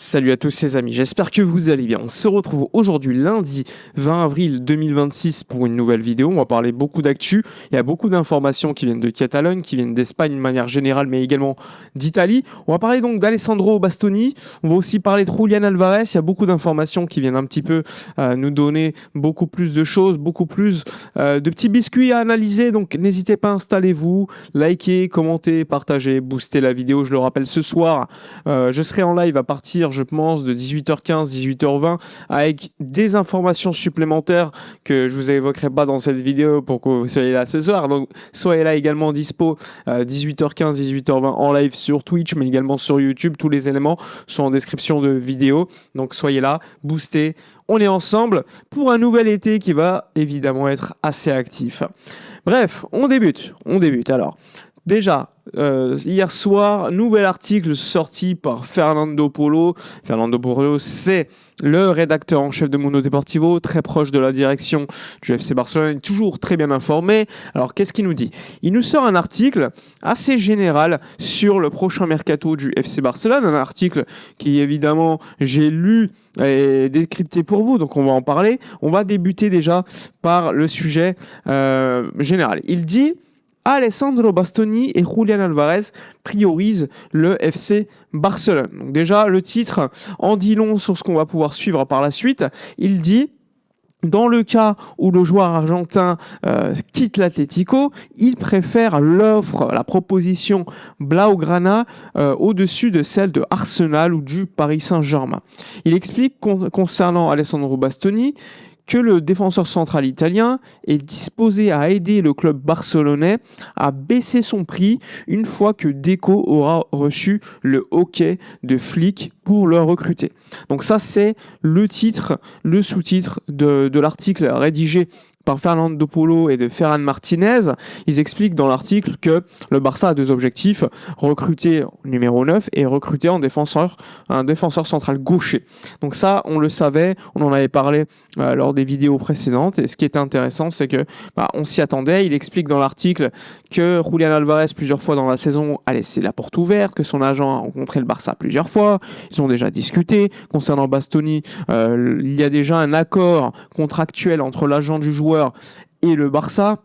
Salut à tous les amis, j'espère que vous allez bien. On se retrouve aujourd'hui lundi 20 avril 2026 pour une nouvelle vidéo. On va parler beaucoup d'actu. Il y a beaucoup d'informations qui viennent de Catalogne, qui viennent d'Espagne de manière générale, mais également d'Italie. On va parler donc d'Alessandro Bastoni. On va aussi parler de Julián Álvarez. Il y a beaucoup d'informations qui viennent un petit peu nous donner beaucoup plus de choses, beaucoup plus de petits biscuits à analyser. Donc n'hésitez pas, installez-vous, likez, commentez, partagez, boostez la vidéo. Je le rappelle, ce soir, je serai en live à partir, je pense, de 18h15, 18h20 avec des informations supplémentaires que je vous évoquerai pas dans cette vidéo pour que vous soyez là ce soir. Donc, soyez là également dispo 18h15, 18h20 en live sur Twitch, mais également sur YouTube. Tous les éléments sont en description de vidéo. Donc, soyez là, boostez. On est ensemble pour un nouvel été qui va évidemment être assez actif. Bref, on débute. Alors, déjà, hier soir, nouvel article sorti par Fernando Polo. Fernando Polo, c'est le rédacteur en chef de Mundo Deportivo, très proche de la direction du FC Barcelone, toujours très bien informé. Alors, qu'est-ce qu'il nous dit ? Il nous sort un article assez général sur le prochain mercato du FC Barcelone, un article qui, évidemment, j'ai lu et décrypté pour vous, donc on va en parler. On va débuter déjà par le sujet général. Il dit: Alessandro Bastoni et Julián Álvarez priorisent le FC Barcelone. Donc déjà, le titre en dit long sur ce qu'on va pouvoir suivre par la suite. Il dit: dans le cas où le joueur argentin quitte l'Atlético, il préfère l'offre, la proposition Blaugrana au-dessus de celle de Arsenal ou du Paris Saint-Germain. Il explique concernant Alessandro Bastoni que le défenseur central italien est disposé à aider le club barcelonais à baisser son prix une fois que Deco aura reçu le OK de Flick pour le recruter. Donc ça, c'est le titre, le sous-titre de l'article rédigé par Fernando Polo et de Ferran Martinez. Ils expliquent dans l'article que le Barça a deux objectifs: recruter numéro 9 et recruter un défenseur central gaucher. Donc ça, on le savait, on en avait parlé lors des vidéos précédentes. Et ce qui est intéressant, c'est que on s'y attendait. Il explique dans l'article que Julián Álvarez, plusieurs fois dans la saison, a laissé la porte ouverte, que son agent a rencontré le Barça plusieurs fois. Ils ont déjà discuté. Concernant Bastoni, il y a déjà un accord contractuel entre l'agent du joueur et le Barça.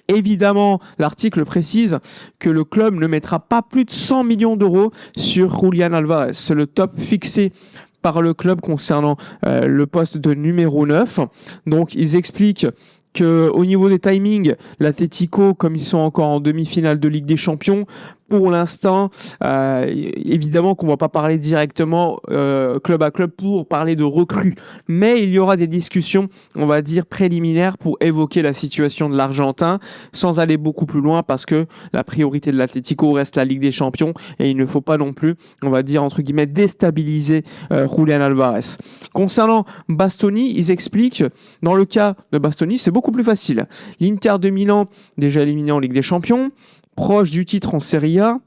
Évidemment, l'article précise que le club ne mettra pas plus de 100 millions d'euros sur Julián Álvarez. C'est le top fixé par le club concernant le poste de numéro 9. Donc, ils expliquent qu'au niveau des timings, l'Atlético, comme ils sont encore en demi-finale de Ligue des Champions, pour l'instant, évidemment qu'on ne va pas parler directement club à club pour parler de recrues. Mais il y aura des discussions, on va dire, préliminaires pour évoquer la situation de l'Argentin sans aller beaucoup plus loin parce que la priorité de l'Atlético reste la Ligue des Champions et il ne faut pas non plus, on va dire, entre guillemets, déstabiliser Julián Álvarez. Concernant Bastoni, ils expliquent, dans le cas de Bastoni, c'est beaucoup plus facile. L'Inter de Milan, déjà éliminé en Ligue des Champions, proche du titre en Serie A,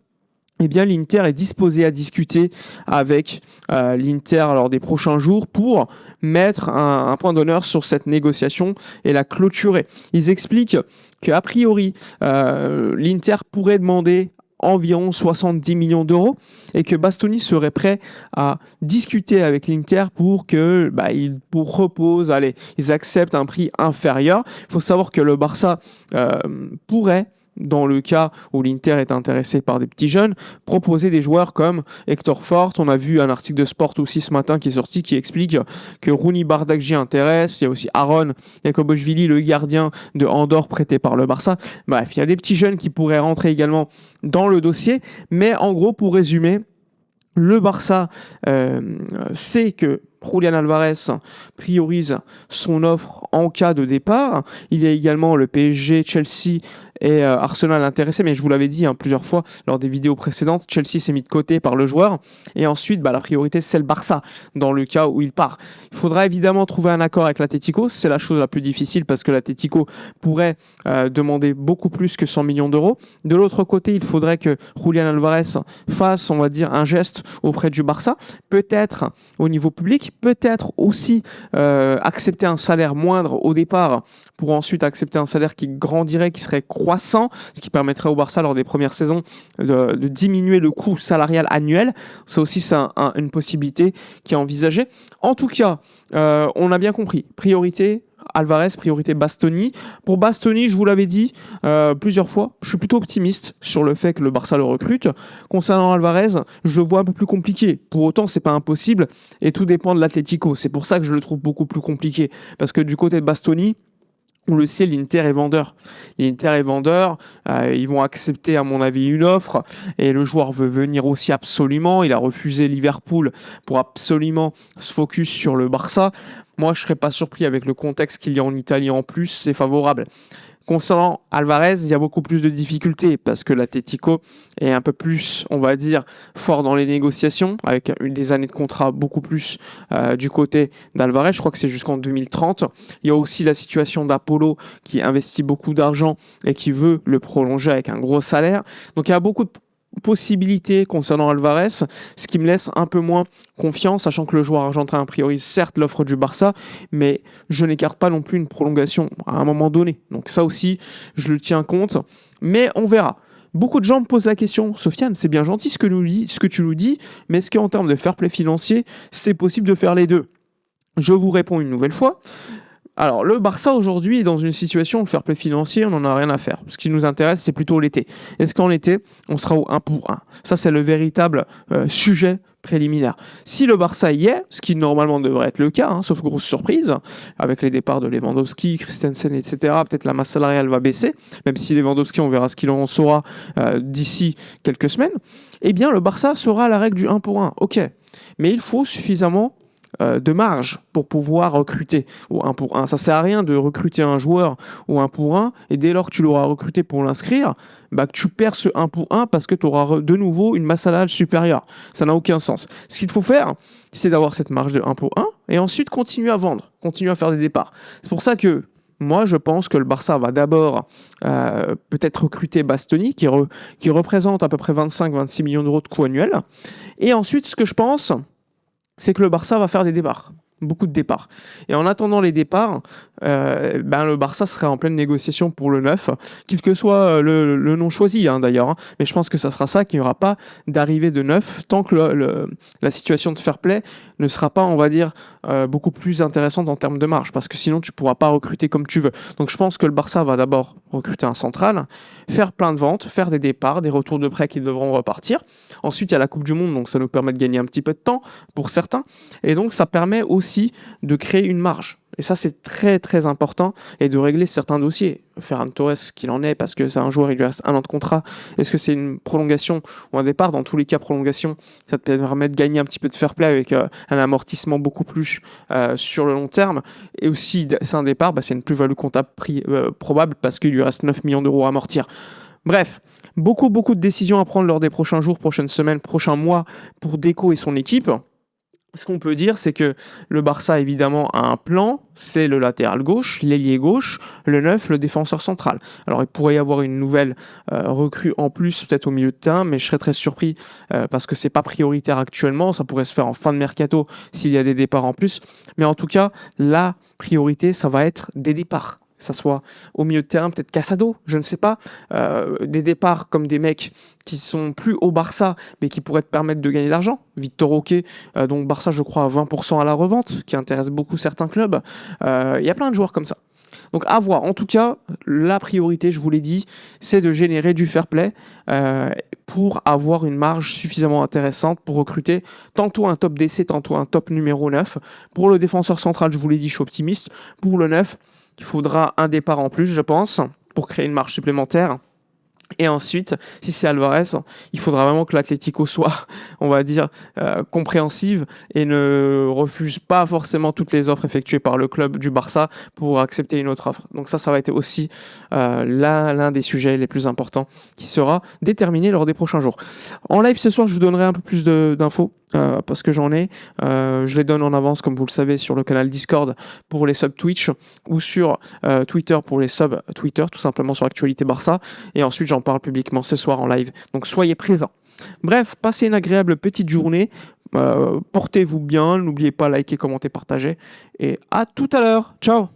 eh bien l'Inter est disposé à discuter avec l'Inter lors des prochains jours pour mettre un point d'honneur sur cette négociation et la clôturer. Ils expliquent qu'a priori, l'Inter pourrait demander environ 70 millions d'euros et que Bastoni serait prêt à discuter avec l'Inter pour que ils acceptent un prix inférieur. Il faut savoir que le Barça pourrait, dans le cas où l'Inter est intéressé par des petits jeunes, proposer des joueurs comme Hector Fort. On a vu un article de Sport aussi ce matin qui est sorti qui explique que Rooney Bardghji intéresse. Il y a aussi Aaron Jakubović, le gardien de Andorre prêté par le Barça. Bref, il y a des petits jeunes qui pourraient rentrer également dans le dossier. Mais en gros, pour résumer, le Barça sait que Julián Álvarez priorise son offre en cas de départ. Il y a également le PSG, Chelsea et Arsenal intéressés, mais je vous l'avais dit plusieurs fois lors des vidéos précédentes, Chelsea s'est mis de côté par le joueur. Et ensuite, la priorité, c'est le Barça dans le cas où il part. Il faudra évidemment trouver un accord avec l'Atlético. C'est la chose la plus difficile parce que l'Atlético pourrait demander beaucoup plus que 100 millions d'euros. De l'autre côté, il faudrait que Julián Álvarez fasse, on va dire, un geste auprès du Barça, peut-être au niveau public, logique. Peut-être aussi accepter un salaire moindre au départ pour ensuite accepter un salaire qui grandirait, qui serait croissant, ce qui permettrait au Barça lors des premières saisons de diminuer le coût salarial annuel. Ça aussi, c'est une possibilité qui est envisagée. En tout cas, on a bien compris. Priorité Alvarez, priorité Bastoni. Pour Bastoni, je vous l'avais dit plusieurs fois, je suis plutôt optimiste sur le fait que le Barça le recrute. Concernant Alvarez, je le vois un peu plus compliqué. Pour autant, c'est pas impossible et tout dépend de l'Atlético. C'est pour ça que je le trouve beaucoup plus compliqué. Parce que du côté de Bastoni, on le sait, l'Inter est vendeur. L'Inter est vendeur, ils vont accepter à mon avis une offre et le joueur veut venir aussi absolument. Il a refusé Liverpool pour absolument se focus sur le Barça. Moi, je ne serais pas surpris avec le contexte qu'il y a en Italie en plus, c'est favorable. Concernant Alvarez, il y a beaucoup plus de difficultés parce que l'Atlético est un peu plus, on va dire, fort dans les négociations, avec des années de contrat beaucoup plus du côté d'Alvarez. Je crois que c'est jusqu'en 2030. Il y a aussi la situation d'Apollo qui investit beaucoup d'argent et qui veut le prolonger avec un gros salaire. Donc il y a beaucoup de possibilités concernant Alvarez, ce qui me laisse un peu moins confiance, sachant que le joueur argentin priorise certes l'offre du Barça, mais je n'écarte pas non plus une prolongation à un moment donné. Donc ça aussi, je le tiens compte, mais on verra. Beaucoup de gens me posent la question, Sofiane, c'est bien gentil ce que tu nous dis, mais est-ce qu'en termes de fair play financier, c'est possible de faire les deux? Je vous réponds une nouvelle fois. Alors, le Barça aujourd'hui est dans une situation de fair play financier, on n'en a rien à faire. Ce qui nous intéresse, c'est plutôt l'été. Est-ce qu'en été, on sera au 1 pour 1? Ça, c'est le véritable sujet préliminaire. Si le Barça y est, ce qui normalement devrait être le cas, sauf grosse surprise, avec les départs de Lewandowski, Christensen, etc., peut-être la masse salariale va baisser, même si Lewandowski, on verra ce qu'il en saura d'ici quelques semaines, eh bien, le Barça sera à la règle du 1 pour 1. Ok, mais il faut suffisamment de marge pour pouvoir recruter au 1 pour 1. Ça ne sert à rien de recruter un joueur au 1 pour 1 et dès lors que tu l'auras recruté pour l'inscrire, que tu perds ce 1 pour 1 parce que tu auras de nouveau une masse salariale supérieure. Ça n'a aucun sens. Ce qu'il faut faire, c'est d'avoir cette marge de 1 pour 1 et ensuite continuer à vendre, continuer à faire des départs. C'est pour ça que moi, je pense que le Barça va d'abord peut-être recruter Bastoni, qui représente à peu près 25-26 millions d'euros de coût annuel. Et ensuite, ce que je pense, c'est que le Barça va faire des départs. Beaucoup de départs. Et en attendant les départs, le Barça serait en pleine négociation pour le 9, quel que soit le nom choisi d'ailleurs. Mais je pense que ça sera ça, qu'il n'y aura pas d'arrivée de 9 tant que la situation de fair play ne sera pas, on va dire, beaucoup plus intéressante en termes de marge, parce que sinon tu ne pourras pas recruter comme tu veux. Donc je pense que le Barça va d'abord recruter un central, faire plein de ventes, faire des départs, des retours de prêt qui devront repartir. Ensuite, il y a la Coupe du Monde, donc ça nous permet de gagner un petit peu de temps pour certains. Et donc ça permet aussi de créer une marge. Et ça, c'est très, très important. Et de régler certains dossiers. Ferran Torres, qu'il en est, parce que c'est un joueur, il lui reste 1 an de contrat. Est-ce que c'est une prolongation ou un départ? Dans tous les cas, prolongation, ça te permet de gagner un petit peu de fair play avec un amortissement beaucoup plus sur le long terme. Et aussi, c'est un départ, c'est une plus-value comptable probable parce qu'il lui reste 9 millions d'euros à amortir. Bref, beaucoup de décisions à prendre lors des prochains jours, prochaines semaines, prochains mois pour Deco et son équipe. Ce qu'on peut dire, c'est que le Barça, évidemment, a un plan, c'est le latéral gauche, l'ailier gauche, le 9, le défenseur central. Alors, il pourrait y avoir une nouvelle recrue en plus, peut-être au milieu de terrain, mais je serais très surpris parce que c'est pas prioritaire actuellement. Ça pourrait se faire en fin de mercato s'il y a des départs en plus. Mais en tout cas, la priorité, ça va être des départs. Que ça soit au milieu de terrain, peut-être Casado, je ne sais pas, des départs comme des mecs qui sont plus au Barça, mais qui pourraient te permettre de gagner de l'argent. Victor Roque, donc Barça, je crois, à 20% à la revente, qui intéresse beaucoup certains clubs. Il y a plein de joueurs comme ça. Donc à voir. En tout cas, la priorité, je vous l'ai dit, c'est de générer du fair play pour avoir une marge suffisamment intéressante pour recruter tantôt un top DC, tantôt un top numéro 9. Pour le défenseur central, je vous l'ai dit, je suis optimiste. Pour le 9, il faudra un départ en plus, je pense, pour créer une marge supplémentaire. Et ensuite, si c'est Alvarez, il faudra vraiment que l'Atlético soit, on va dire, compréhensive et ne refuse pas forcément toutes les offres effectuées par le club du Barça pour accepter une autre offre. Donc ça va être aussi l'un des sujets les plus importants qui sera déterminé lors des prochains jours. En live ce soir, je vous donnerai un peu plus d'infos. Parce que j'en ai, je les donne en avance comme vous le savez sur le canal Discord pour les subs Twitch ou sur Twitter pour les subs Twitter, tout simplement sur Actualité Barça, et ensuite j'en parle publiquement ce soir en live, donc soyez présents. Bref, passez une agréable petite journée, Portez-vous bien, n'oubliez pas, liker, commenter, partager. Et à tout à l'heure. Ciao!